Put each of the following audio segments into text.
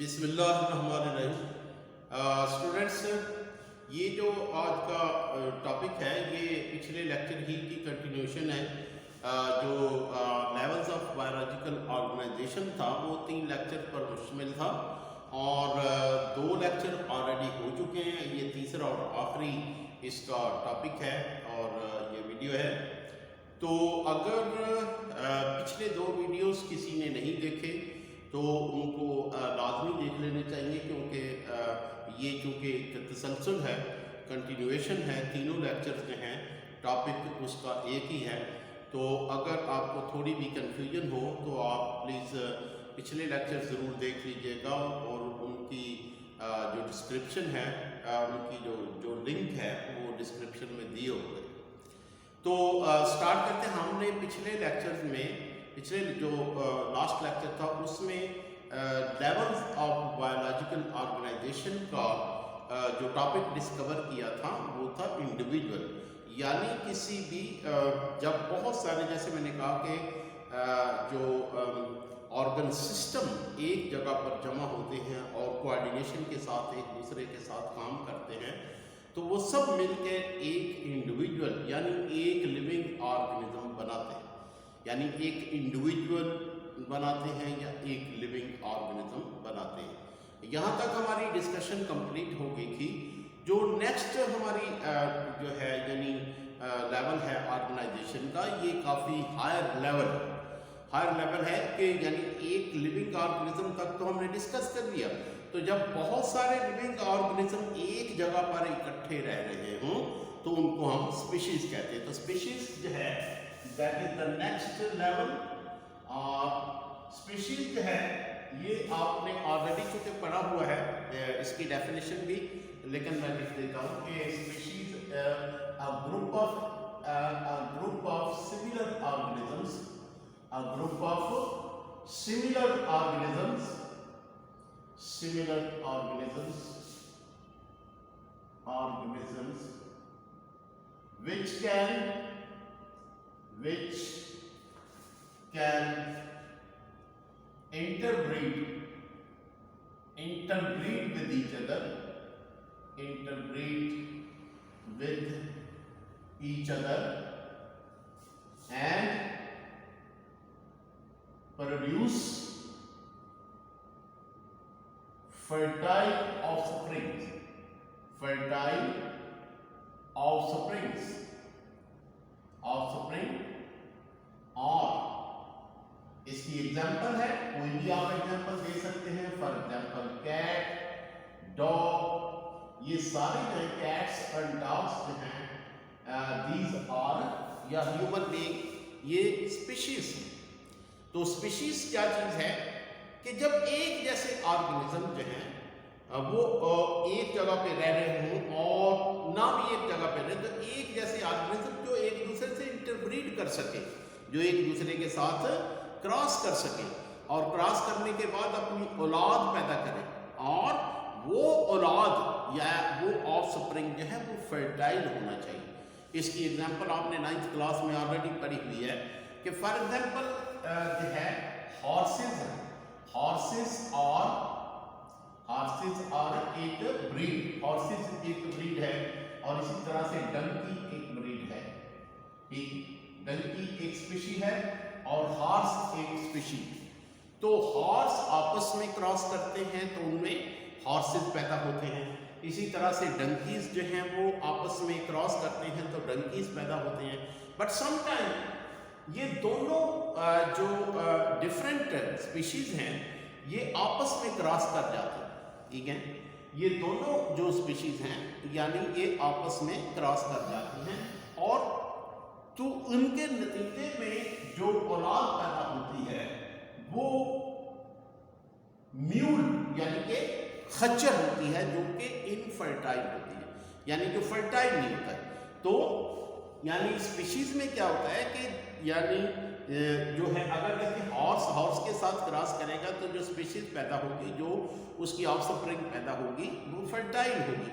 बिस्मिल्लाहिर्रहमानिर्रहीम। स्टूडेंट्स, ये जो आज का टॉपिक है ये पिछले लेक्चर ही की कंटिन्यूशन है। जो लेवल्स ऑफ बायोलॉजिकल ऑर्गेनाइजेशन था वो 3 लेक्चर पर मुश्तमिल था और 2 लेक्चर ऑलरेडी हो चुके हैं। ये तीसरा और आखिरी इसका टॉपिक है और ये वीडियो है। तो अगर पिछले 2 वीडियोस किसी ने नहीं देखे तो उनको लाजमी देख लेने चाहिए, क्योंकि ये चूँकि तसलसल है, कंटिन्यूएशन है, तीनों लेक्चर्स जो हैं टॉपिक उसका एक ही है। तो अगर आपको थोड़ी भी कन्फ्यूजन हो तो आप प्लीज़ पिछले लेक्चर ज़रूर देख लीजिएगा और उनकी जो डिस्क्रिप्शन है, उनकी जो लिंक है वो डिस्क्रिप्शन में दिए हुए। तो स्टार्ट करते हैं। हमने पिछले लेक्चर्स में पिछले जो लास्ट लेक्चर था उसमें लेवल्स ऑफ बायोलॉजिकल ऑर्गेनाइजेशन का जो टॉपिक डिस्कवर किया था वो था इंडिविजुअल, यानी किसी भी जब बहुत सारे, जैसे मैंने कहा कि जो ऑर्गन सिस्टम एक जगह पर जमा होते हैं और कोऑर्डिनेशन के साथ एक दूसरे के साथ काम करते हैं, तो वो सब मिलकर एक इंडिविजुअल यानी एक लिविंग ऑर्गेनिज्म बनाते हैं, यानी एक इंडिविजुअल बनाते हैं या एक लिविंग ऑर्गेनिज्म बनाते हैं। यहाँ तक हमारी डिस्कशन कंप्लीट हो गई थी। जो नेक्स्ट हमारी जो है यानी लेवल है ऑर्गेनाइजेशन का, ये काफ़ी हायर लेवल है कि यानी एक लिविंग ऑर्गेनिज्म तक तो हमने डिस्कस कर लिया। तो जब बहुत सारे लिविंग ऑर्गेनिज्म एक जगह पर इकट्ठे रह रहे हों तो उनको हम स्पीशीज कहते हैं। तो स्पीशीज जो है that is the next level. और स्पीशीज जो है ये आपने ऑलरेडी चूँकि पढ़ा हुआ है इसकी डेफिनेशन भी, लेकिन मैं लिख देता हूँ कि species a group of similar organisms, which can interbreed with each other, and produce fertile offsprings. और इसकी एग्जाम्पल है, कोई भी आप एग्जाम्पल दे सकते हैं। फॉर एग्जाम्पल कैट, डॉग, ये सारे जो है कैट्स एंड डॉग्स जो हैं दीज आर, या ह्यूमन बीइंग, ये स्पीशीज हैं। तो स्पीशीज क्या चीज है कि जब एक जैसे ऑर्गेनिज्म जो हैं वो एक जगह पे रह रहे हों और ना भी एक जगह पे रहे, तो एक जैसे ऑर्गेनिज्म जो एक दूसरे से इंटरब्रीड कर सके, जो एक दूसरे के साथ क्रॉस कर सके और क्रॉस करने के बाद अपनी औलाद पैदा करें, और वो औलाद या वो ऑफस्प्रिंग जो है वो फर्टाइल होना चाहिए। इसकी एग्जांपल आपने 9th क्लास में ऑलरेडी पढ़ी हुई है कि फॉर एग्जांपल जो है हॉर्सेस और एक ब्रीड है, और इसी तरह से डंकी एक ब्रीड है। डंकी एक स्पीशी है और हॉर्स एक स्पीशी। तो हॉर्स आपस में क्रॉस करते हैं तो उनमें हॉर्सेस पैदा होते हैं। इसी तरह से डंकीज जो हैं वो आपस में क्रॉस करते हैं तो डंकीज पैदा होते हैं। बट समटाइम ये दोनों जो डिफरेंट स्पीशीज हैं ये आपस में क्रॉस कर जाते हैं, ठीक है। ये दोनों जो स्पीशीज हैं यानी ये आपस में क्रॉस कर जाती हैं, और तो उनके नतीजे में जो औलाद पैदा होती है वो म्यूल यानी कि खच्चर होती है, जो कि इनफर्टाइल होती है, यानी जो फर्टाइल नहीं होता है। तो यानी स्पीशीज में क्या होता है कि यानी जो है अगर देखिए हॉर्स के साथ क्रॉस करेगा तो जो स्पीशीज पैदा होगी, जो उसकी ऑफस्प्रिंग पैदा होगी वो फर्टाइल होगी,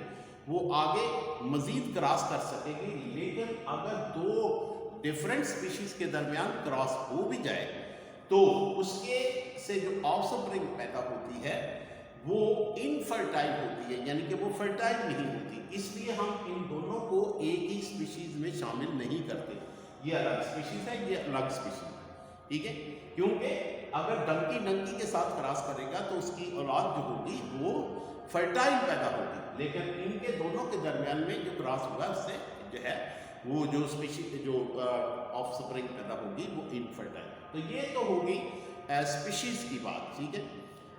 वो आगे मजीद क्रॉस कर सकेगी। लेकिन अगर 2 डिफरेंट स्पीशीज के दरमियान क्रॉस हो भी जाए तो उसके से जो ऑफस्प्रिंग पैदा होती है इनफर्टाइल होती है, यानी कि वो फर्टाइल नहीं होती, इसलिए हम इन दोनों को एक ही स्पीशीज में शामिल नहीं करते। ये अलग स्पीशीज है, ये अलग स्पीशीज है, ठीक है। क्योंकि अगर डंकी डंकी के साथ क्रॉस करेगा तो उसकी औलाद जो होगी वो फर्टाइल पैदा होगी, लेकिन इनके दोनों के दरमियान में जो क्रॉस होगा उससे जो है वो जो स्पीशीज जो ऑफस्प्रिंग पैदा होगी वो इनफर्टाइल। तो ये तो होगी स्पीशीज की बात, ठीक है।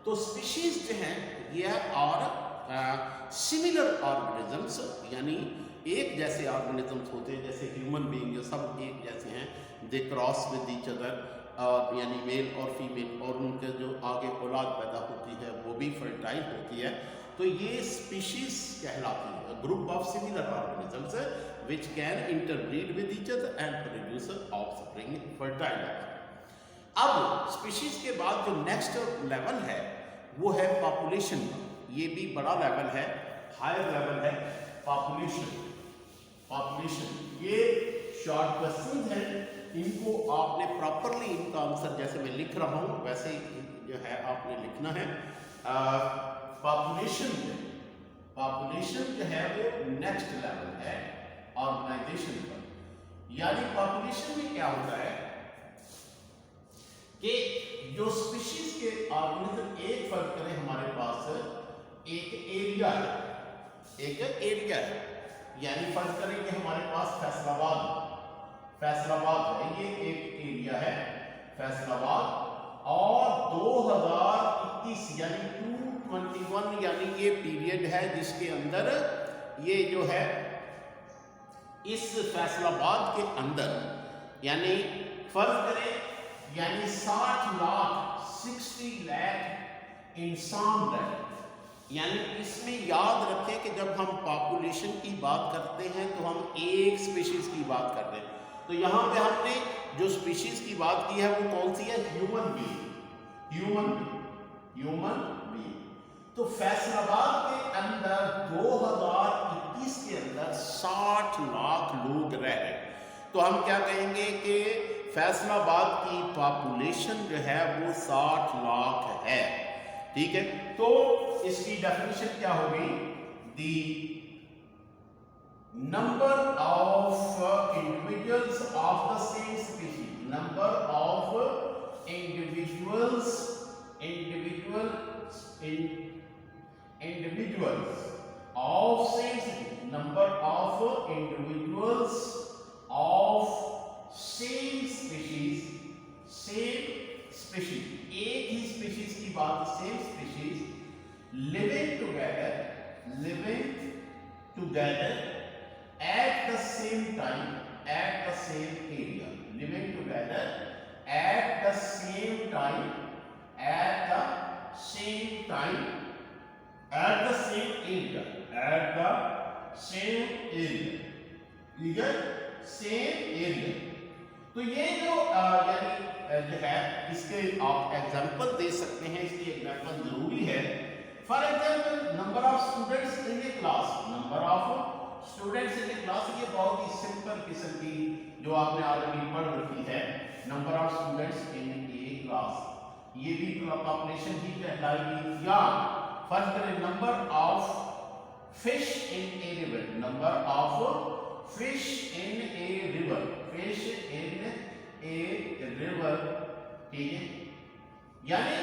तो स्पीशीज जो हैं ये और सिमिलर ऑर्गेनिजम्स, यानी एक जैसे ऑर्गेनिजम्स होते हैं, जैसे ह्यूमन बीइंग जो सब एक जैसे हैं, they cross with each other, यानी मेल और फीमेल, और उनके जो आगे औलाद पैदा होती है वो भी फर्टाइल होती है। तो ये स्पीशीज कहलाती है, group of similar organisms which can interbreed with each other and produce offspring fertile। अब स्पीशीज के बाद जो नेक्स्ट लेवल है वो है पॉपुलेशन का। ये भी बड़ा लेवल है, हायर लेवल है पॉपुलेशन। ये शॉर्ट क्वेश्चन है, इनको आपने प्रॉपरली इनका आंसर जैसे मैं लिख रहा हूँ वैसे ही जो है आपने लिखना है। पॉपुलेशन जो है वो नेक्स्ट लेवल है ऑर्गेनाइजेशन का। यानी पॉपुलेशन में क्या होता है कि जो स्पीशीज के ऑर्गेनिज्म, एक फर्क करें हमारे पास एक एरिया है, यानी फर्ज करें कि हमारे पास फैसलाबाद है, ये एक एरिया है फैसलाबाद, और 2021 यानी 221 यानी ये पीरियड है जिसके अंदर ये जो है इस फैसलाबाद के अंदर, यानी फर्ज करें यानी 60 लाख इंसान रहते। यानी इसमें याद रखें कि जब हम पॉपुलेशन की बात करते हैं तो हम एक स्पीशीज की बात कर रहे हैं। तो यहाँ पे हमने जो स्पीशीज की बात की है वो कौन सी है? Human being. तो फैसलाबाद के अंदर 2021 के अंदर 60 लाख लोग रह रहे हैं। तो हम क्या कहेंगे कि फैसलाबाद की पॉपुलेशन जो है वो 60 लाख है, ठीक है। तो इसकी डेफिनेशन क्या होगी? The number of individuals of the same species, number of individuals of same, number of individuals of same species, एक ही स्पीशीज की बात, same species living together at the same time at the same area, living together at the same time at the same area, ठीक है, same area. तो ये जो यानी जो है इसके आप एग्जांपल दे सकते हैं, इसकी एग्जांपल जरूरी है। For example number of students in A class, ये बहुत ही सिंपल किस्म की जो आपने ऑलरेडी पढ़ रखी है। Number of students in A class, ये भी पॉपुलेशन ही कहलाएगी। या फर्स्ट करें number of fish in a river, ठीक है। यानी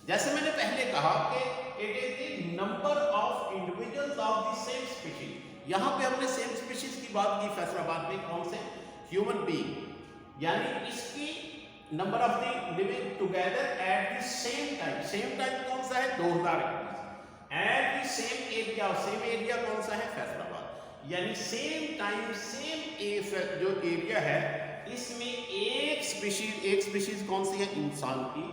जैसे मैंने पहले कहा कि it is the number of individuals of the same species. यहां पे हमने सेम स्पीशीज की बात की फैसलाबाद में, कौन से? Human being. यानी इसकी number of the living together at the same time कौन सा है? 2021। एट द सेम एरिया कौन सा है? फैसलाबाद। यानी सेम टाइम सेम जो एरिया है इसमें एक स्पीशीज कौन सी है? इंसान की।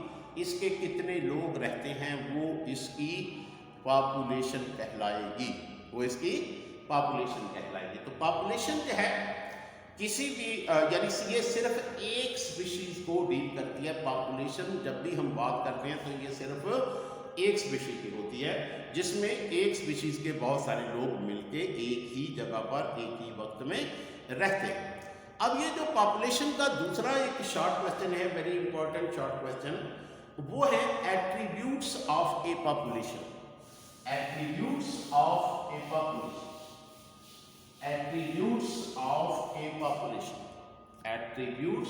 इसके कितने लोग रहते हैं वो इसकी पॉपुलेशन कहलाएगी, तो पॉपुलेशन जो है किसी भी यानी ये सिर्फ एक स्पीशीज को डील करती है। पॉपुलेशन जब भी हम बात करते हैं तो ये सिर्फ एक स्पीशीज की होती है, जिसमें एक स्पीशीज के बहुत सारे लोग मिलके एक ही जगह पर एक ही वक्त में रहते हैं। अब ये जो पॉपुलेशन का दूसरा एक शॉर्ट क्वेश्चन है, वेरी इंपॉर्टेंट शॉर्ट क्वेश्चन, वो है attributes of a population. Attributes of a population. Attributes of a population. Attributes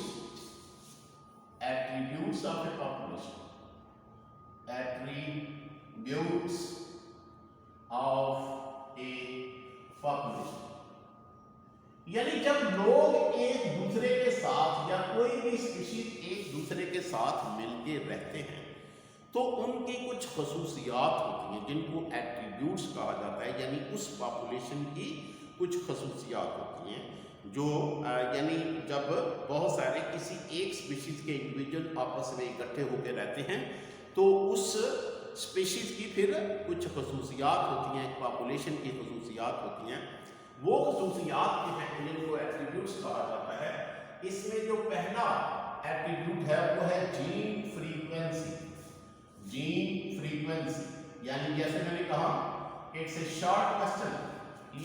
of a population. Attributes of a population. यानी जब लोग एक दूसरे के साथ या कोई भी स्पीशीज एक दूसरे के साथ मिलके रहते हैं तो उनकी कुछ खसूसियात होती हैं जिनको एट्रीब्यूट्स कहा जाता है, यानी उस पॉपुलेशन की कुछ खसूसियात होती हैं जो यानी जब बहुत सारे किसी एक स्पीशीज के इंडिविजुअल आपस में इकट्ठे होकर रहते हैं तो उस स्पीशीज की फिर कुछ खसूसियात होती हैं, पॉपुलेशन की खसूसियात होती हैं। वो खसूसियात जो हैं जिनको एट्रीब्यूट्स कहा जाता है। इसमें जो पहला एट्रीब्यूट है वो है जीन फ्रीक्वेंसी। जीन फ्रीक्वेंसी यानी जैसे मैंने कहा इट्स ए शॉर्ट क्वेश्चन,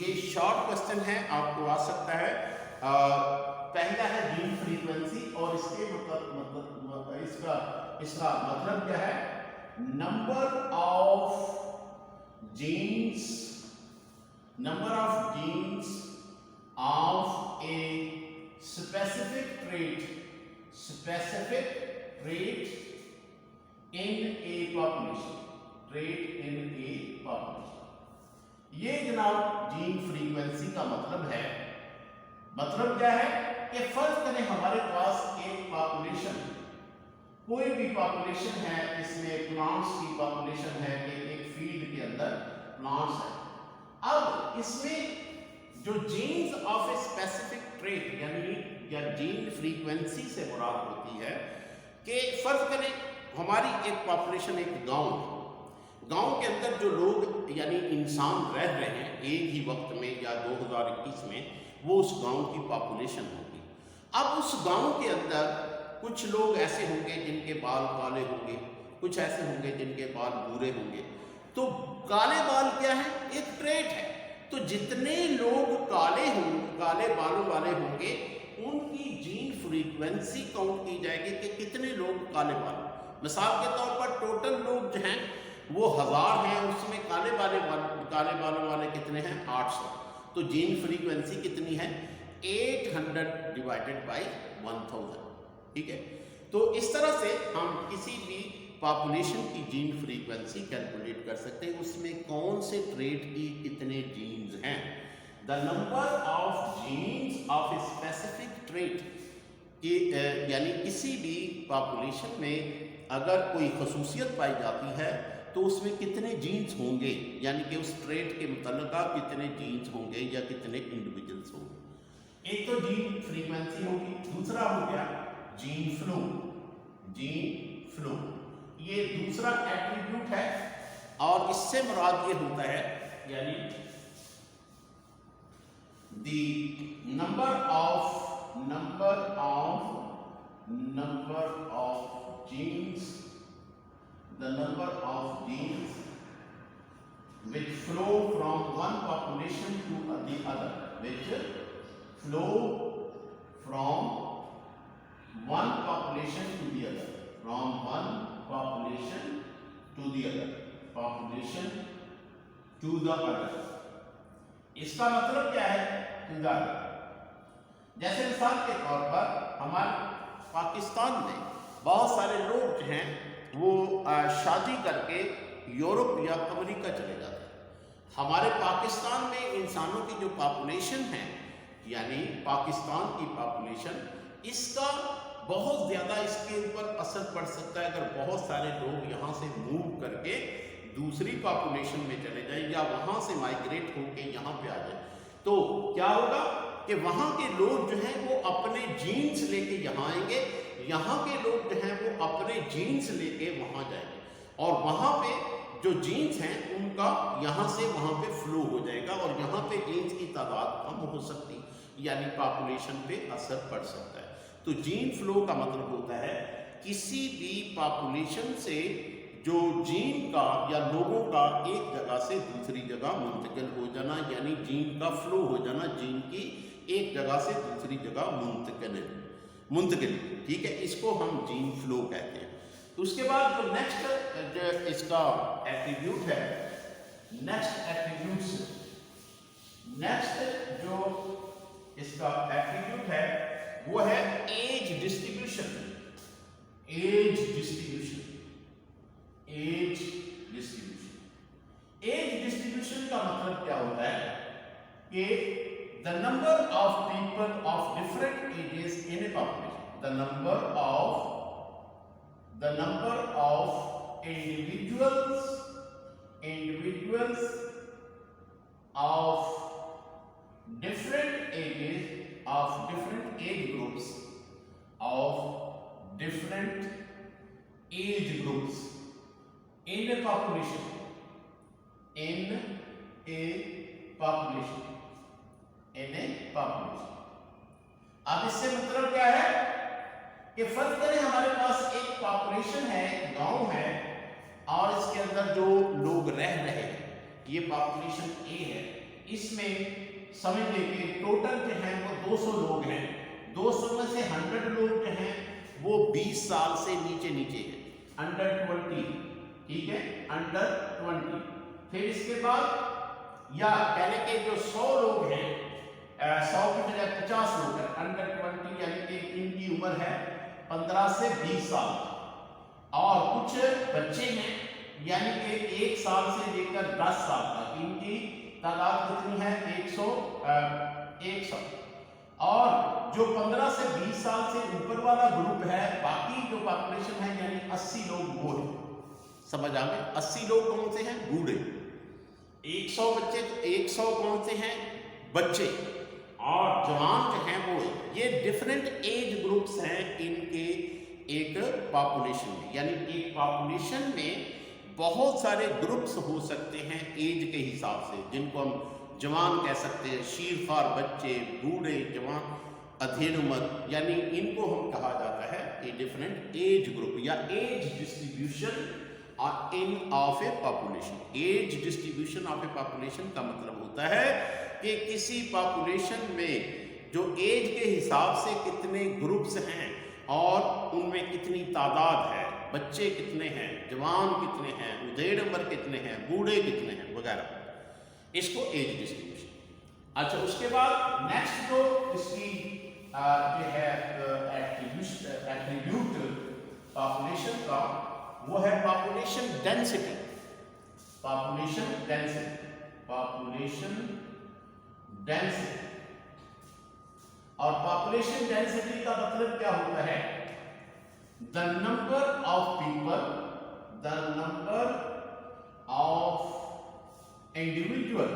ये शॉर्ट क्वेश्चन है, आपको आ सकता है। पहला है जीन फ्रीक्वेंसी और इसके मतलब इसका मतलब क्या है? Number of jeans of a specific trait in a population, ये जनाब जीन फ्रीक्वेंसी का मतलब है। मतलब क्या है कि फर्ज करें हमारे पास एक पॉपुलेशन, कोई भी पॉपुलेशन है, इसमें प्लांट्स की पॉपुलेशन है कि एक फील्ड के अंदर प्लांट्स है। अब इसमें जो jeans of a specific trait यानी या जीन फ्रीक्वेंसी से मुराद होती है कि फर्ज करें हमारी एक पॉपुलेशन एक गांव के अंदर जो लोग यानी इंसान रह रहे हैं एक ही वक्त में या 2021 में, वो उस गांव की पॉपुलेशन होगी। अब उस गांव के अंदर कुछ लोग ऐसे होंगे जिनके बाल काले होंगे, कुछ ऐसे होंगे जिनके बाल भूरे होंगे। तो काले बाल क्या है? एक ट्रेट है। तो जितने लोग काले बालों वाले होंगे उनकी जीन फ्रीक्वेंसी काउंट की जाएगी कि कितने लोग काले बाल। मिसाल के तौर पर टोटल लोग जो हैं वो 1000 हैं, उसमें काले बालों वाले कितने हैं? 800। तो जीन फ्रीक्वेंसी कितनी है? 800 डिवाइडेड बाई 1000। ठीक है, तो इस तरह से हम किसी भी पॉपुलेशन की जीन फ्रीक्वेंसी कैलकुलेट कर सकते हैं, उसमें कौन से ट्रेट की कितने जीन्स हैं। The number of jeans of a specific trait कि यानी किसी भी पॉपुलेशन में अगर कोई खसूसियत पाई जाती है तो उसमें कितने जीन्स होंगे, यानी कि उस ट्रेट के मुतल्लिका कितने जीन्स होंगे या कितने इंडिविजुअल्स होंगे। एक तो जीन फ्रीक्वेंसी होगी, दूसरा हो गया जीन फ्लो। ये दूसरा एट्रीब्यूट है और इससे मुराद ये होता है यानी the number of genes, the number of genes which flow from one population to the other, which flow from one population to the other, इसका मतलब क्या है? जैसे मिसाल के तौर पर हमारे पाकिस्तान में बहुत सारे लोग जो हैं वो शादी करके यूरोप या अमेरिका चले जाते हैं। हमारे पाकिस्तान में इंसानों की जो पॉपुलेशन है यानी पाकिस्तान की पॉपुलेशन, इसका बहुत ज़्यादा इसके ऊपर असर पड़ सकता है अगर बहुत सारे लोग यहाँ से मूव करके दूसरी पॉपुलेशन में चले जाएं या वहाँ से माइग्रेट होकर यहाँ पे आ जाए। तो क्या होगा कि वहाँ के लोग जो हैं वो अपने जीन्स लेके यहाँ आएंगे, यहाँ के लोग जो हैं वो अपने जीन्स लेके वहाँ जाएंगे और वहाँ पे जो जीन्स हैं उनका यहाँ से वहाँ पे फ्लो हो जाएगा और यहाँ पे जीन्स की तादाद कम हो सकती यानी पॉपुलेशन पे असर पड़ सकता है। तो जीन फ्लो का मतलब होता है किसी भी पॉपुलेशन से जो जीन का या लोगों का एक जगह से दूसरी जगह मुंतकिल हो जाना यानी जीन का फ्लो हो जाना, जीन की एक जगह से दूसरी जगह मुंतकिल। ठीक है, इसको हम जीन फ्लो कहते हैं। तो उसके बाद जो नेक्स्ट इसका एट्रीब्यूट है नेक्स्ट एट्रीब्यूट्स, नेक्स्ट जो इसका एट्रीब्यूट है वो है age distribution. Age distribution, age distribution. Age distribution का मतलब क्या होता है कि the number of people of different ages in a population, the number of individuals of different ages, of different age groups, of different age groups in a population, in a population, in a population। अब इससे मतलब क्या है कि फर्ज करें हमारे पास एक पॉपुलेशन है, गांव है, और इसके अंदर जो लोग रह रहे हैं ये पॉपुलेशन ए है। इसमें समझ लीजिए टोटल जो है वो 200 लोग हैं। 200 में से 100 लोग जो हैं वो 20 साल से नीचे हैं, अंडर 20, ठीक है, अंडर 20। फिर इसके बाद या कहने के जो 100 लोग हैं, 100 की बजाय 50 लोग हैं अंडर 20, यानी कि इनकी उम्र है 15 से 20 साल, और कुछ बच्चे हैं यानी कि 1 साल से लेकर 10 साल तक, इनकी तादाद कितनी है 100। और जो 15 से 20 साल से ऊपर वाला ग्रुप है, बाकी जो पॉपुलेशन है यानी 80 लोग वो है। समझ आ गए? 80 लोग कौन से हैं? बूढ़े। 100 बच्चे, 100 कौन से हैं? बच्चे, और जवान जो हैं वो। ये डिफरेंट एज ग्रुप्स हैं इनके एक पॉपुलेशन में, यानी एक पॉपुलेशन में बहुत सारे ग्रुप्स हो सकते हैं एज के हिसाब से, जिनको हम जवान कह सकते हैं, शीरखार बच्चे, बूढ़े, जवान, अधेड़ उम्र, यानी इनको हम कहा जाता है ए डिफरेंट एज ग्रुप या age distribution in of a population. Age distribution of a population का मतलब होता है कि किसी पॉपुलेशन में जो एज के हिसाब से कितने ग्रुप्स हैं और उनमें कितनी तादाद है, बच्चे कितने हैं, जवान कितने हैं, उधेड़ उम्र कितने हैं, बूढ़े कितने हैं वगैरह, इसको एज डिस्ट्रीब्यूशन। अच्छा, उसके बाद नेक्स्ट जो इसकी जो है एट्रीब्यूट पॉपुलेशन का, वो है population density. Population density, population density. और पॉपुलेशन डेंसिटी का मतलब क्या होता है? The number of people, the number of individual,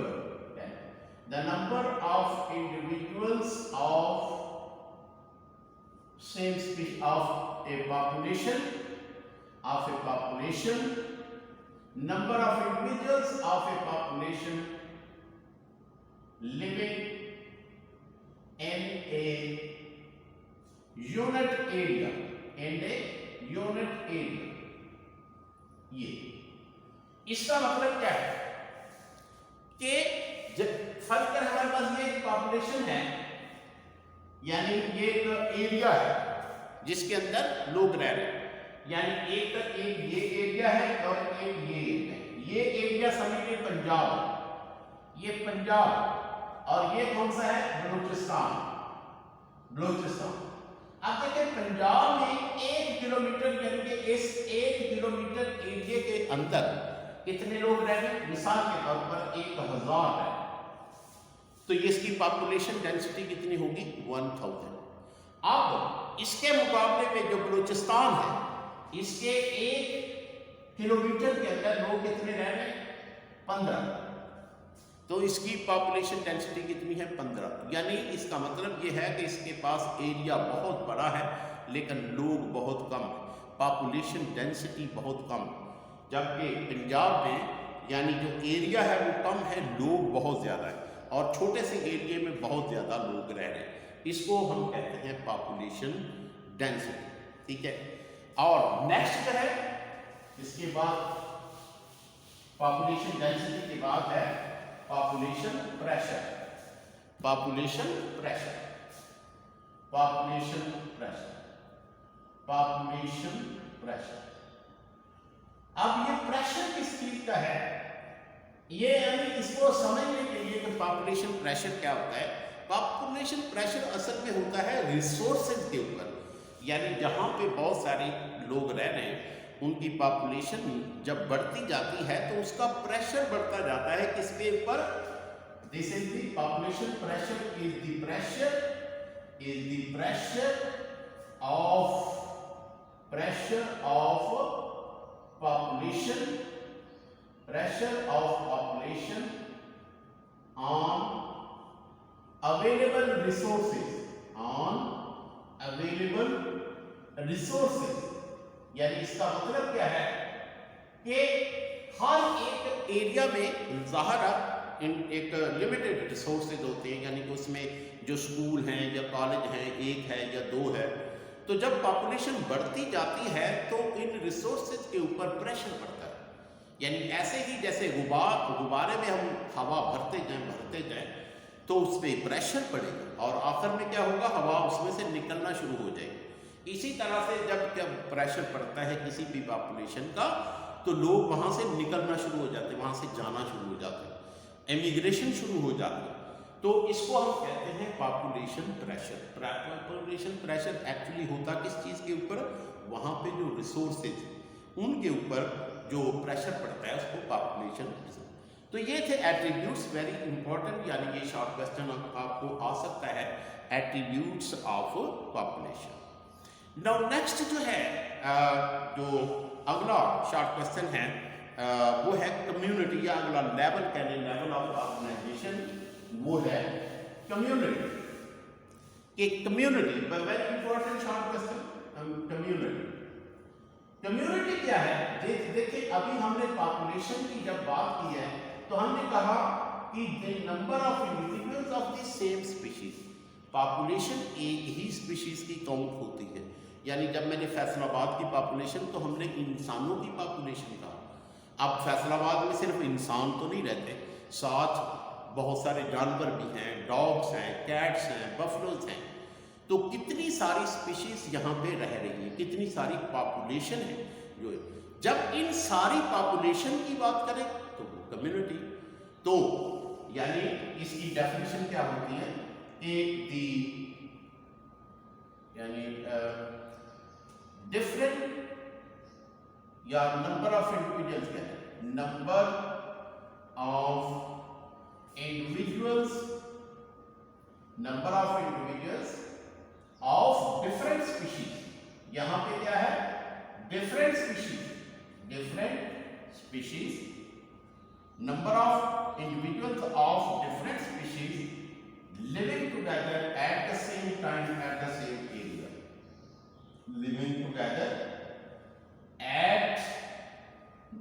the number of individuals of same species of a population, number of individuals of a population living in a unit area, ये इसका मतलब क्या है कि जब फर्क कर हमारे पास ये एक पॉपुलेशन है, यानी ये एक एरिया है जिसके अंदर लोग रह रहे हैं, यानी एक ये एरिया है और एक ये एरिया है। ये एरिया समझिए पंजाब है, ये पंजाब, और ये कौन सा है? बलूचिस्तान। अब देखिए पंजाब में 1 किलोमीटर, यानी कि इस 1 किलोमीटर एरिया के अंदर कितने लोग रह रहे हैं? मिसाल के तौर पर 1000 है, तो ये इसकी पॉपुलेशन डेंसिटी कितनी होगी? 1000। अब इसके मुकाबले में जो बलूचिस्तान है, इसके 1 किलोमीटर के अंदर लोग कितने रह रहे हैं? 15। तो इसकी पॉपुलेशन डेंसिटी कितनी है? 15। यानी इसका मतलब ये है कि इसके पास एरिया बहुत बड़ा है लेकिन लोग बहुत कम है, पॉपुलेशन डेंसिटी बहुत कम, जबकि पंजाब में यानी जो एरिया है वो कम है, लोग बहुत ज़्यादा है, और छोटे से एरिया में बहुत ज़्यादा लोग रह रहे हैं। इसको हम कहते हैं पॉपुलेशन डेंसिटी, ठीक है। और नेक्स्ट है, इसके बाद पॉपुलेशन डेंसिटी के बाद है population pressure. Population pressure, population pressure, population pressure. अब ये प्रेशर किस चीज का है? ये यानी इसको समझने के लिए कि पॉपुलेशन प्रेशर क्या होता है। पॉपुलेशन प्रेशर असल में होता है रिसोर्सेज के ऊपर, यानी जहाँ पे बहुत सारे लोग रह रहे हैं उनकी पॉपुलेशन जब बढ़ती जाती है तो उसका प्रेशर बढ़ता जाता है किसके ऊपर। This is the population pressure is the pressure of population on available resources, यानी इसका मतलब क्या है कि हर एक एरिया में ज़ाहिर एक लिमिटेड रिसोर्सेज होते हैं, यानी कि उसमें जो स्कूल हैं या कॉलेज हैं, एक है या दो है। तो जब पॉपुलेशन बढ़ती जाती है तो इन रिसोर्सेज के ऊपर प्रेशर पड़ता है, यानी ऐसे ही जैसे गुब्बारे में हम हवा भरते जाएं तो उस पर प्रेशर पड़ेगा और आखिर में क्या होगा, हवा उसमें से निकलना शुरू हो जाएगी। इसी तरह से जब प्रेशर पड़ता है किसी भी पॉपुलेशन का तो लोग वहाँ से निकलना शुरू हो जाते हैं, वहाँ से जाना शुरू हो जाते हैं, एमिग्रेशन शुरू हो जाती है। तो इसको हम कहते हैं population pressure. Population pressure actually होता किस चीज़ के ऊपर, वहाँ पे जो रिसोर्सेज उनके ऊपर जो प्रेशर पड़ता है उसको पॉपुलेशन प्रेशर। तो ये थे एट्रीब्यूट्स, वेरी इंपॉर्टेंट, यानी ये शॉर्ट क्वेश्चन आपको आ सकता है, attributes of population. Now next जो है जो अगला शॉर्ट क्वेश्चन है वो है कम्युनिटी, या अगला लेवल कह लें, लेवल ऑफ ऑर्गेनाइजेशन, वो है कम्युनिटी। कि community very important short question. Community क्या है, देखिए अभी हमने पॉपुलेशन की जब बात की है तो हमने कहा कि the number of individuals of the same species, population एक ही स्पीशीज की काउंट होती है। यानी जब मैंने फैसलाबाद की पॉपुलेशन तो हमने इंसानों की पॉपुलेशन कहा। अब फैसलाबाद में सिर्फ इंसान तो नहीं रहते, साथ बहुत सारे जानवर भी हैं, डॉग्स हैं, कैट्स हैं, बफलोज हैं। तो कितनी सारी स्पीशीज यहाँ पे रह रही है, कितनी सारी पॉपुलेशन है जो है। जब इन सारी पॉपुलेशन की बात करें तो वो कम्युनिटी। तो यानी इसकी डेफिनेशन क्या होती है कि यानी डिफरेंट या नंबर ऑफ इंडिविजुअल्स क्या है, number of individuals of different species। यहां पे क्या है, different species, number of individuals of different species living together at the same time at the same area, living together at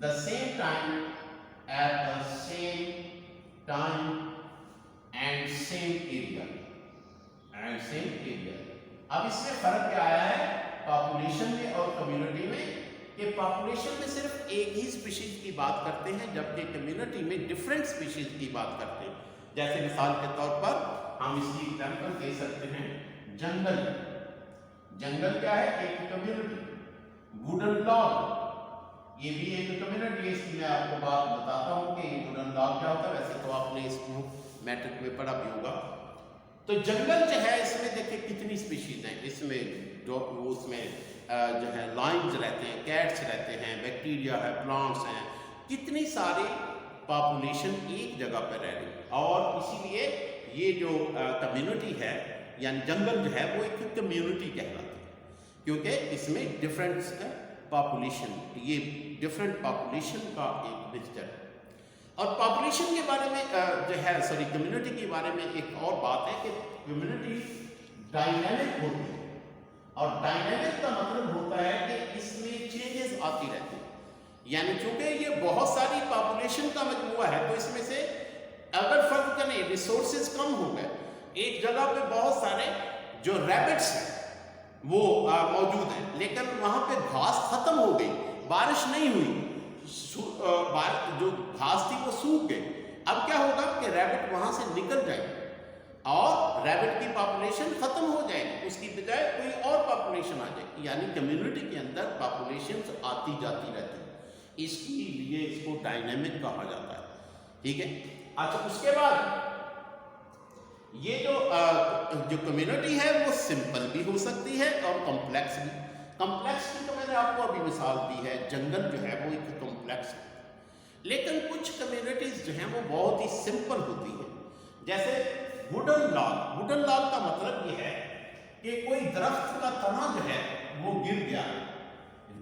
the same time at the same time and same area। अब इसमें फर्क क्या आया है population में और community में, कि पॉपुलेशन में सिर्फ एक ही स्पीशीज की बात करते हैं जबकि कम्युनिटी में डिफरेंट स्पीशीज की बात करते हैं। जैसे मिसाल के तौर पर हम इसकी एग्जांपल दे सकते हैं, जंगल क्या है, एक कम्युनिटी। वुडन लॉग ये भी एक कम्युनिटी है। इसकी मैं आपको बात बताता हूँ कि वुडन लॉग क्या होता है, वैसे तो आपने इसको मैट्रिक में पढ़ा भी होगा। तो जंगल जो है इसमें देखिए कितनी स्पीशीज हैं, इसमें जो उसमें जो है लायंस रहते हैं, कैट्स रहते हैं, बैक्टीरिया है, प्लांट्स हैं, कितनी सारी पॉपुलेशन एक जगह पर रह रही है। और इसीलिए ये जो कम्युनिटी है यानी जंगल जो है वो एक कम्युनिटी कहलाती है, क्योंकि इसमें डिफरेंट पॉपुलेशन, ये डिफरेंट पॉपुलेशन का एक मिक्सचर है। और पॉपुलेशन के बारे में जो है कम्युनिटी के बारे में एक और बात है कि कम्युनिटी डायनामिक होती है। और डायनामिक का मतलब होता है कि इसमें चेंजेस आती रहती हैं, यानी चूंकि ये बहुत सारी पॉपुलेशन का मजमूआ है तो इसमें से अगर फर्क करें रिसोर्सेज कम हो गए, एक जगह पे बहुत सारे जो रैबिट्स हैं वो मौजूद हैं, लेकिन वहाँ पे घास खत्म हो गई, बारिश नहीं हुई, जो घास थी वो सूख गई। अब क्या होगा कि रैबिट वहाँ से निकल जाएगी और रैबिट की पॉपुलेशन खत्म हो जाएगी, उसकी बजाय कोई और पॉपुलेशन आ जाएगी। यानी कम्युनिटी के अंदर पॉपुलेशन आती जाती रहती है, इसके लिए इसको डायनेमिक कहा जाता है। ठीक है। अच्छा, उसके बाद ये जो कम्युनिटी है वो सिंपल भी हो सकती है और कॉम्प्लेक्स भी। कॉम्प्लेक्स की तो मैंने आपको अभी मिसाल दी है, जंगल जो है वो एक कॉम्प्लेक्स है। लेकिन कुछ कम्युनिटीज जो हैं वो बहुत ही सिंपल होती है। जैसे वुडन लॉग। वुडन लॉग का मतलब ये है कि कोई दरख्त का तना जो है वो गिर गया,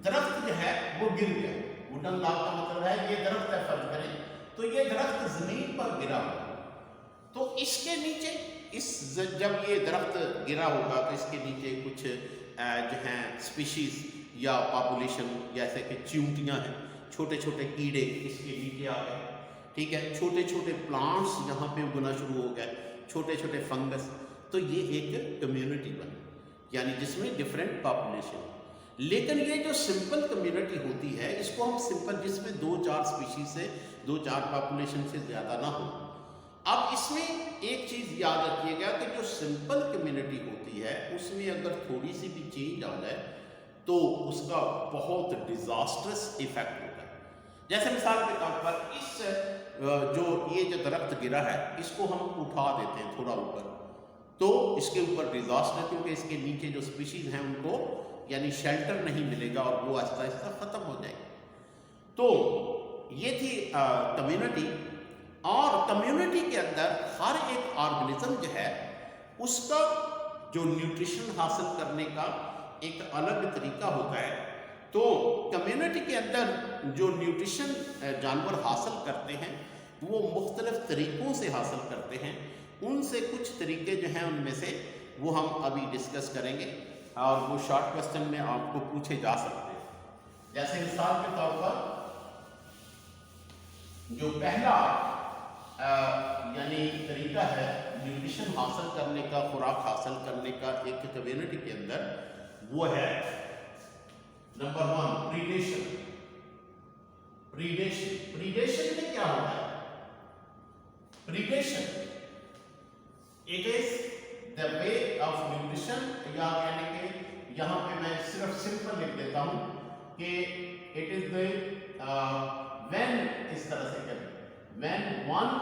दरख्त जो है वो गिर गया। वुडन लॉग का मतलब है ये दरख्त है, फर्ज करें तो ये दरख्त जमीन पर गिरा हुआ, तो इसके नीचे जब ये दरख्त गिरा होगा तो इसके नीचे कुछ जो हैं स्पीशीज या पॉपुलेशन, जैसे कि चींटियां हैं, छोटे छोटे कीड़े इसके नीचे आ गए, ठीक है, छोटे छोटे प्लांट्स यहाँ पे उगना शुरू हो गए, छोटे छोटे फंगस, तो ये एक कम्युनिटी बनी, यानी जिसमें डिफरेंट पॉपुलेशन। लेकिन ये जो सिंपल कम्युनिटी होती है इसको हम सिंपल, जिसमें 2-4 स्पीशीज से 2-4 पॉपुलेशन से ज़्यादा ना हो। अब इसमें एक चीज़ याद रखिएगा कि जो सिंपल कम्युनिटी होती है उसमें अगर थोड़ी सी भी चेंज आ जाए तो उसका बहुत डिजास्टरस इफेक्ट होता है। जैसे मिसाल के तौर पर ये जो दरख्त गिरा है इसको हम उठा देते हैं थोड़ा ऊपर, तो इसके ऊपर डिजास्टर, क्योंकि इसके नीचे जो स्पीशीज हैं उनको यानी शेल्टर नहीं मिलेगा और वो आहिस्ता आहिस्ता ख़त्म हो जाएगी। तो ये थी कम्युनिटी। और कम्युनिटी के अंदर हर एक ऑर्गेनिज्म जो है उसका जो न्यूट्रिशन हासिल करने का एक अलग तरीका होता है। तो कम्युनिटी के अंदर जो न्यूट्रिशन जानवर हासिल करते हैं वो मुख्तलिफ तरीक़ों से हासिल करते हैं। उनसे कुछ तरीके जो हैं उनमें से वो हम अभी डिस्कस करेंगे और वो शॉर्ट क्वेश्चन में आपको पूछे जा सकते हैं। जैसे मिसाल के तौर पर जो पहला यानी तरीका है न्यूट्रिशन हासिल करने का, खुराक हासिल करने का एक कम्युनिटी के अंदर, वो है नंबर 1 प्रीडेशन। प्रीडेशन में क्या होता है? Predation it is the way of nutrition, या यानी कि यहां पे मैं सिर्फ सिंपल लिख देता हूं कि इट इज द व्हेन, इस तरह से करें, when one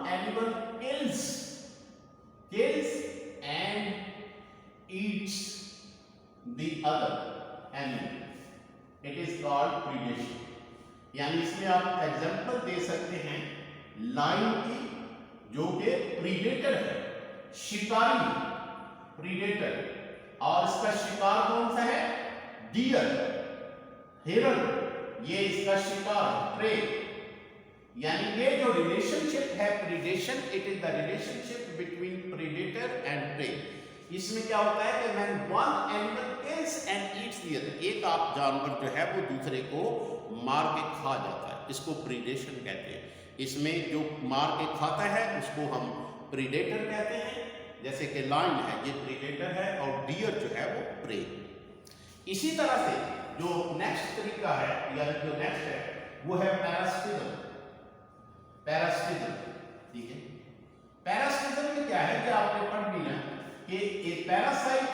animal kills and eats the other animal, it is called predation। यानी इसमें आप एग्जांपल दे सकते हैं लायन की, जो कि प्रीडेटर है, शिकारी, प्रीडेटर, और इसका शिकार कौन सा है? डियर, हिरन, ये इसका शिकार है, प्रे। यानी ये जो रिलेशनशिप है predation, it is the relationship between predator and prey. इसमें क्या होता है कि when one animal kills and eats the other, एक आप जानवर जो है वो दूसरे को मार के खा जाता है, इसको प्रीडेशन कहते हैं। इसमें जो मार के खाता है उसको हम प्रीडेटर कहते हैं। जैसे कि लायन है ये प्रीडेटर है और डियर जो है वो प्रे। इसी तरह से जो नेक्स्ट तरीका है या जो नेक्स्ट है वो है पैरासिटिज्म। पैरासिटिज्म, ठीक है। पैरासिटिज्म में क्या है कि आपने पढ़ लिया कि ए parasite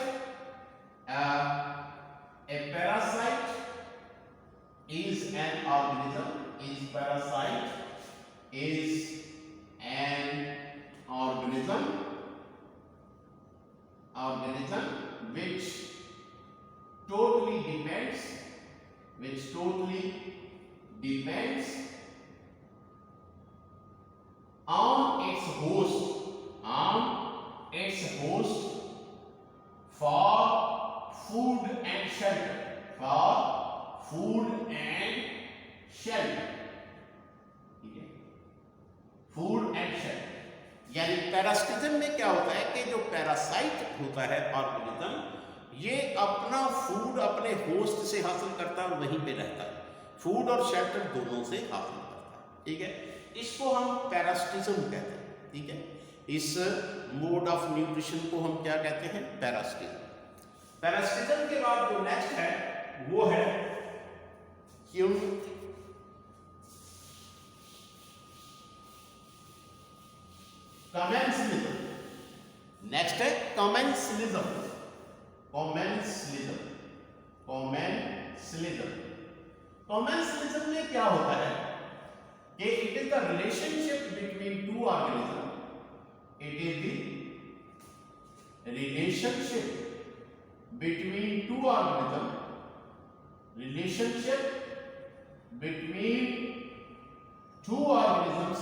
is an organism, which totally depends on its host for food and shelter, ठीक है, फूड एंड शेल्टर। यानी पैरासिटिज्म में क्या होता है कि जो पैरासाइट होता है ऑर्गेनिज्म, ये अपना फूड अपने होस्ट से हासिल करता है और वहीं पे रहता है, फूड और शेल्टर दोनों से हासिल करता है, ठीक है। इसको हम पैरासिटिज्म कहते हैं, ठीक है। इस मोड ऑफ न्यूट्रिशन को हम क्या कहते हैं? पैरासिटिज्म। पैरासिटिज्म के बाद जो नेक्स्ट है वो है कमेंसलिज्म। नेक्स्ट है कमेंसलिज्म। कमेंसलिज्म में क्या होता है कि it is the relationship between two organism, it is the relationship between two organisms, relationship between two organisms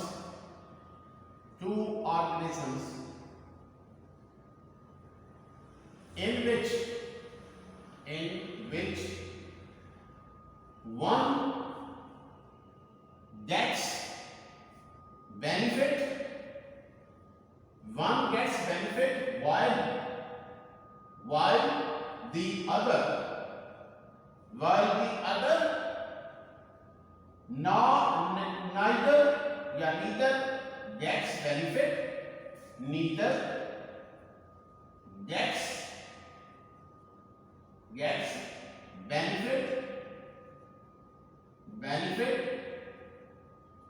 in which one gets benefit while the other neither gets benefit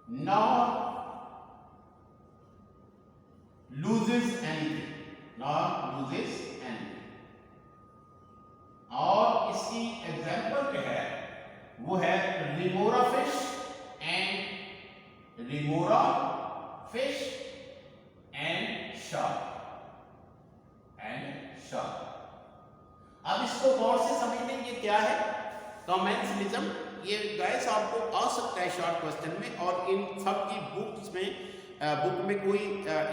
nor loses anything, और इसकी example क्या है, वो है रिमोरा fish and shark. अब इसको गौर से समझने ये क्या है कमेंसलिज्म, ये गाइस आपको आ सकता है शॉर्ट क्वेश्चन में, और इन सब की बुक में कोई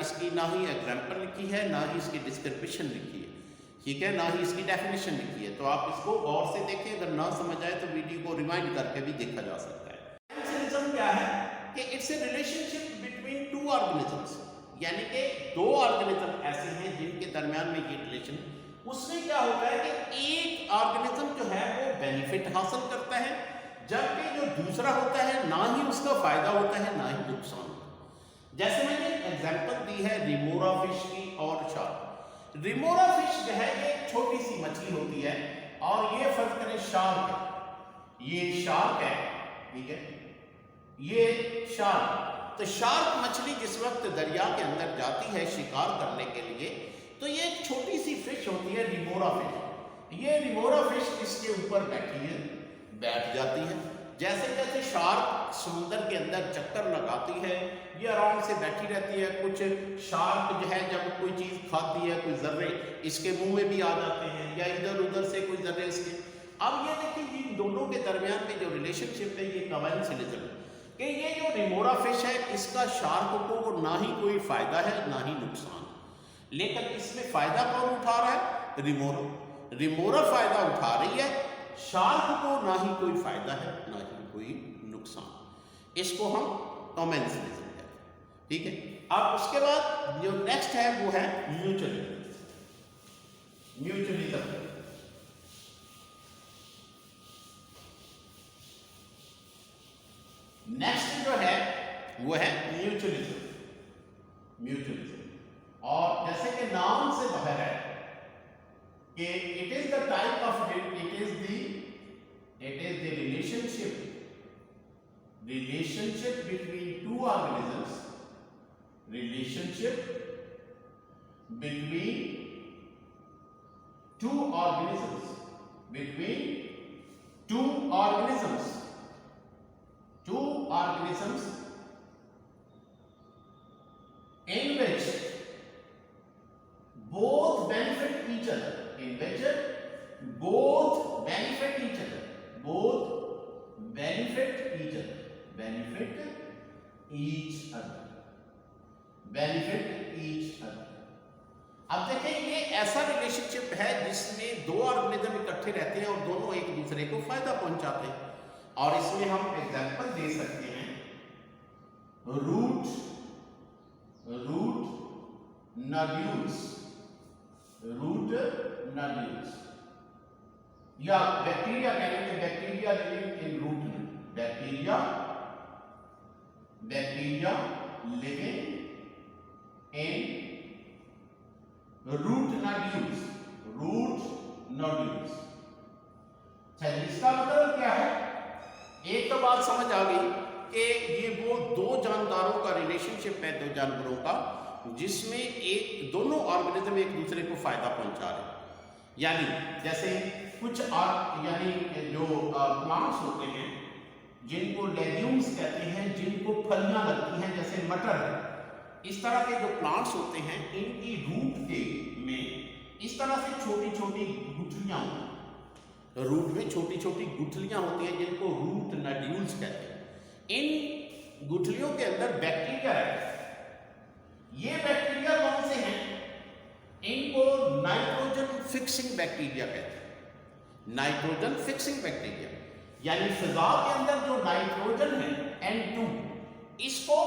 इसकी ना ही एग्जाम्पल लिखी है, ना ही इसकी डिस्क्रिप्शन लिखी है, ठीक है, ना ही इसकी डेफिनेशन लिखी है। तो आप इसको गौर से देखें, अगर ना समझ आए तो वीडियो को रिवाइंड करके भी देखा जा सकता है। कमेंसलिज्म क्या है कि it's a relationship between two organisms, यानी कि दो ऑर्गेनिज्म ऐसे हैं जिनके दरमियान में ये रिलेशन, उसमें क्या होता है कि एक ऑर्गेनिज्म जो है वो बेनिफिट हासिल करता है, जबकि जो दूसरा होता है ना ही उसका फायदा होता है ना ही नुकसान होता है। जैसे मैंने एग्जांपल दी है रिमोरा फिश की और शार्क। रिमोरा फिश जो है एक छोटी सी मछली होती है, और ये फर्ज करें शार्क है, ये शार्क है, ठीक है, ये शार्क। तो शार्क मछली जिस वक्त दरिया के अंदर जाती है शिकार करने के लिए, तो ये एक छोटी सी फिश होती है रिमोरा फिश। ये रिमोरा फिश इसके ऊपर बैठ जाती है। जैसे जैसे शार्क समुद्र के अंदर चक्कर लगाती है, ये आराम से बैठी रहती है। कुछ शार्क जो है जब कोई चीज़ खाती है, कोई जर्रे इसके मुंह में भी आ जाते हैं, या इधर उधर से कोई जर्रे इसके। अब ये देखिए इन दोनों के दरमियान में जो रिलेशनशिप है ये कमेंसलिज्म, कि ये जो रिमोरा फिश है इसका शार्क को ना ही कोई फायदा है ना ही नुकसान, लेकिन इसमें फायदा कौन उठा रहा है, रिमोरा फायदा उठा रही है, शार्क को ना ही कोई फायदा है ना ही कोई नुकसान। इसको हम कमेंसलिज्म कहते हैं, ठीक है। अब उसके बाद जो नेक्स्ट है वो है म्यूचुअलिज्म। नेक्स्ट जो है वो है म्यूचुअलिज्म। और जैसे कि नाम से बाहर है कि it is the type of it is the relationship between two organisms, in which both benefit each other, benefit each other। अब देखें ये ऐसा रिलेशनशिप है जिसमें दो ऑर्गेनिज्म इकट्ठे रहते हैं और दोनों एक दूसरे को फायदा पहुंचाते हैं। और इसमें हम एग्जांपल दे सकते हैं रूट नोड्यूल्स, या बैक्टीरिया कहेंगे, bacteria living in root, bacteria living in root nodules. चलिए इसका मतलब क्या है, एक तो बात समझ आ गई कि ये वो दो जानदारों का रिलेशनशिप है, दो जानवरों का, जिसमें दोनों ऑर्गेनिज्म एक दूसरे को फायदा पहुंचा रहे हैं। यानी जैसे कुछ यानी जो प्लांट्स होते हैं, जिनको लेग्यूम्स कहते हैं, जिनको फलियां लगती हैं जैसे मटर है, इस तरह के जो प्लांट्स होते हैं इनकी रूट के में इस तरह से छोटी छोटी गुठलियां होती हैं, रूट में छोटी छोटी गुठलियां होती हैं जिनको रूट नड्यूल्स कहते हैं। इन गुठलियों के अंदर बैक्टीरिया रहता है। ये बैक्टीरिया कौन से हैं? इनको नाइट्रोजन फिक्सिंग बैक्टीरिया कहते हैं। नाइट्रोजन फिक्सिंग बैक्टीरिया यानी फिजा के अंदर जो नाइट्रोजन है N2, इसको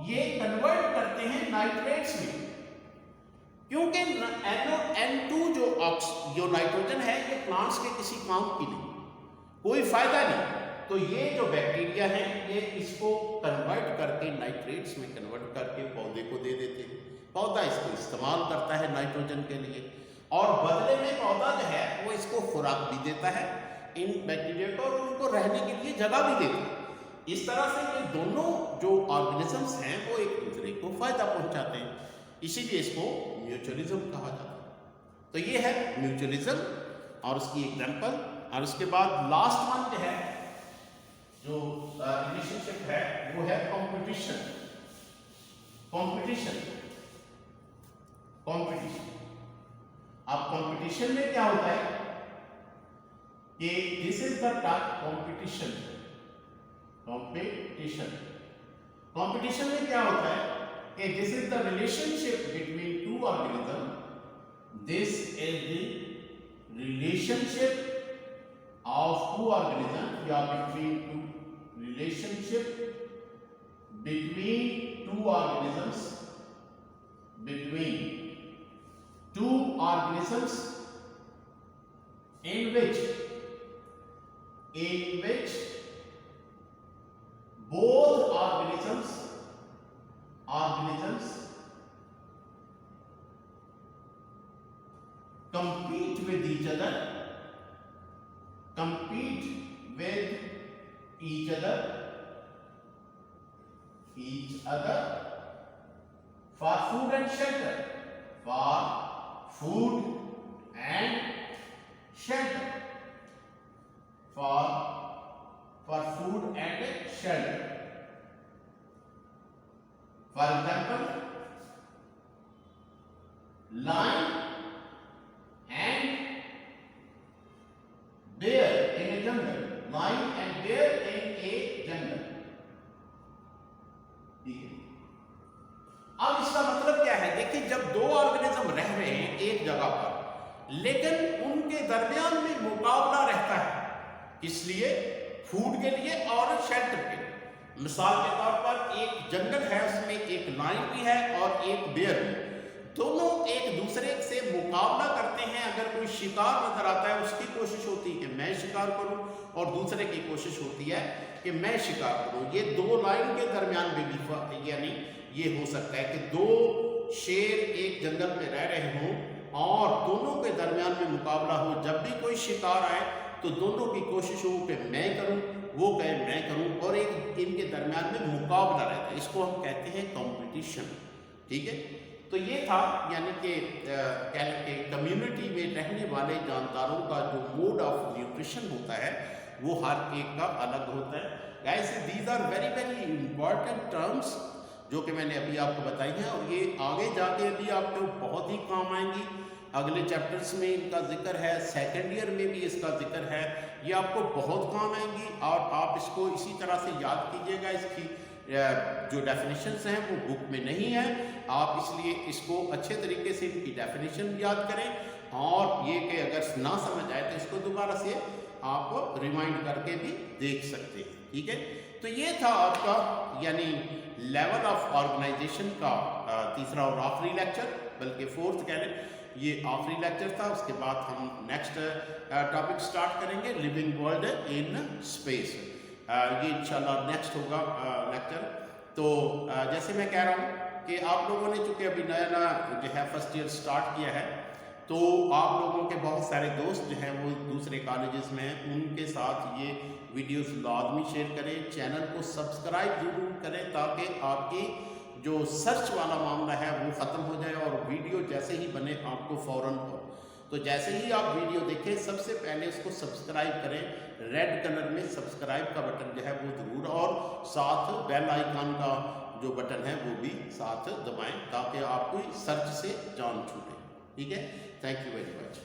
ये कन्वर्ट करते हैं नाइट्रेट्स में, क्योंकि N2 जो नाइट्रोजन है ये प्लांट्स के किसी काम की नहीं, कोई फायदा नहीं। तो ये जो बैक्टीरिया है ये इसको कन्वर्ट करके नाइट्रेट्स में कन्वर्ट करके पौधे को दे देते हैं। पौधा इसको इस्तेमाल करता है नाइट्रोजन के लिए, और बदले में पौधा जो है वो इसको खुराक भी देता है इन बैक्टीरिया को, और उनको रहने के लिए जगह भी देता है। इस तरह से ये दोनों जो ऑर्गेनिजम्स हैं वो एक दूसरे को फायदा पहुंचाते हैं, इसीलिए इसको म्यूचुअलिज्म कहा जाता है। तो ये है म्यूचुअलिज्म और उसकी एग्जांपल। और उसके बाद लास्ट वन जो है, जो रिलेशनशिप है वो है कंपटीशन। कंपटीशन अब कंपटीशन में क्या होता है कि this is the competition. Competition में क्या होता है कि this is the relationship between two organism. This is the relationship of two organism या between two relationship between two organisms, between two organisms in which both organisms compete with each other for food and shelter, for food and shelter. For example, lion and bear in a jungle. Lion and bear in a jungle. ठीक है। अब इसका मतलब क्या है? देखिए, जब दो ऑर्गेनिज्म रह रहे हैं एक जगह पर, लेकिन उनके दरमियान में मुकाबला रहता है, इसलिए फूड के लिए और शेल्टर के लिए। मिसाल के तौर पर एक जंगल है, उसमें एक लायन भी है और एक बेयर भी, दोनों एक दूसरे से मुकाबला करते हैं। अगर कोई शिकार नजर आता है, उसकी कोशिश होती है कि मैं शिकार करूं, और दूसरे की कोशिश होती है कि मैं शिकार करूं। ये दो लाइन के दरमियान में भी यानी ये हो सकता है कि दो शेर एक जंगल में रह रहे हों और दोनों के दरमियान में मुकाबला हो। जब भी कोई शिकार आए तो दोनों की कोशिश हो कि मैं करूं, वो कहे मैं करूं, और एक इनके दरमियान में मुकाबला रहता है। इसको हम कहते हैं कंपटीशन। ठीक है, तो ये था यानी कि कम्युनिटी में रहने वाले जानदारों का जो मोड ऑफ न्यूट्रिशन होता है वो हर एक का अलग होता है। Guys, these are very very important terms जो कि मैंने अभी आपको बताई हैं, और ये आगे जाके भी आपको बहुत ही काम आएंगी। अगले चैप्टर्स में इनका जिक्र है, सेकेंड ईयर में भी इसका जिक्र है, ये आपको बहुत काम आएंगी। और आप इसको इसी तरह से याद कीजिएगा। इसकी जो डेफिनेशंस हैं वो बुक में नहीं है, आप इसलिए इसको अच्छे तरीके से इनकी डेफिनेशन याद करें, और ये कि अगर ना समझ आए तो इसको दोबारा से आप रिमाइंड करके भी देख सकते हैं। ठीक है, तो ये था आपका यानी लेवल ऑफ ऑर्गेनाइजेशन का तीसरा और आखिरी लेक्चर, बल्कि फोर्थ कह लें, ये आखिरी लेक्चर था। उसके बाद हम नेक्स्ट टॉपिक स्टार्ट करेंगे, लिविंग वर्ल्ड इन स्पेस। ये इंशाल्लाह नेक्स्ट होगा लेक्चर। तो जैसे मैं कह रहा हूँ कि आप लोगों ने चूँकि अभी नया जो है फर्स्ट ईयर स्टार्ट किया है, तो आप लोगों के बहुत सारे दोस्त जो हैं वो दूसरे कॉलेजेस में हैं, उनके साथ ये वीडियोस लाजमी शेयर करें, चैनल को सब्सक्राइब जरूर करें, ताकि आपकी जो सर्च वाला मामला है वो ख़त्म हो जाए और वीडियो जैसे ही बने आपको फ़ौरन तो जैसे ही आप वीडियो देखें सबसे पहले उसको सब्सक्राइब करें, रेड कलर में सब्सक्राइब का बटन जो है वो ज़रूर, और साथ बेल आइकन का जो बटन है वो भी साथ दबाएं ताकि आपको सर्च से जान छूटे। ठीक है, थैंक यू वेरी मच।